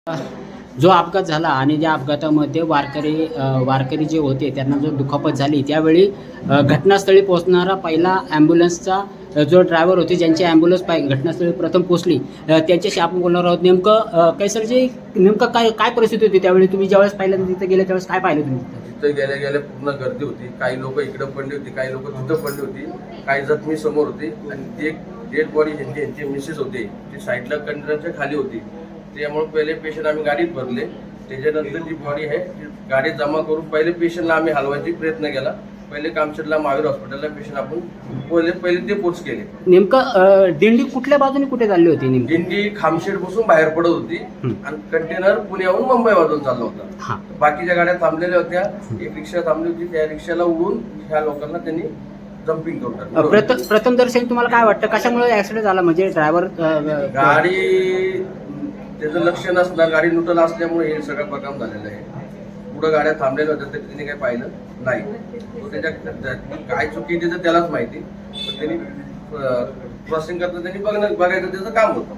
जो अपघात झाला आणि ज्या अपघातामध्ये वारकरी जे होते त्यांना जो दुखापत झाली त्यावेळी घटनास्थळी पोहोचणारा पहिला ॲम्ब्युलन्सचा जो ड्रायव्हर होते ज्यांची ॲम्ब्युलन्स घटनास्थळी प्रथम पोहोचली त्यांच्याशी आपण बोलणार आहोत. नेमकं काय सर जे नेमकं काय काय परिस्थिती होती त्यावेळी तुम्ही ज्यावेळेस पहिल्यांदा तिथे गेले त्यावेळेस काय पाहिलं तुम्ही? तिथे गेल्या गेल्या पूर्ण गर्दी होती. काही लोक इकडे पडली होती, काही लोक तिथं पडली होती, काही जखमी समोर होते आणि ती एक डेड बॉडी यांची मिसेस होते ती साईडला कंटेनरच्या खाली होती. त्यामुळे पहिले पेशंट आम्ही गाडीत भरले. त्याच्यानंतर जी बॉडी आहे ती गाडीत जमा करून पहिले पेशंटला आम्ही हलवायचा प्रयत्न केला. पहिले कामशेतला महावीर हॉस्पिटलला पेशंट आपण पहिले ते पोच केले. नेमकं दिंडी कुठल्या बाजूने कुठे चालली होती? दिंडी खामशेत बसून बाहेर पडत होती आणि कंटेनर पुण्याहून मुंबई वाजून चालला होता. बाकीच्या गाड्या थांबलेल्या होत्या. एक रिक्षा थांबली होती, त्या रिक्षाला उडून ह्या लोकांना त्यांनी जम्पिंग करून प्रथम दर्शन तुम्हाला काय वाटतं कशामुळे ऍक्सिडेंट झाला? म्हणजे ड्रायव्हर गाडी त्याचं लक्ष नसणार, गाडी न्यूट्रल असल्यामुळे हे सगळं प्रकार झालेलं आहे. पुढे गाड्या थांबलेल्या होत्या तर तिने काही पाहिलं नाही. तो त्याच्या काय चुकी त्याचं त्यालाच माहिती. पण त्यांनी क्रॉसिंग करता त्यांनी बघायचं त्याचं काम होतं.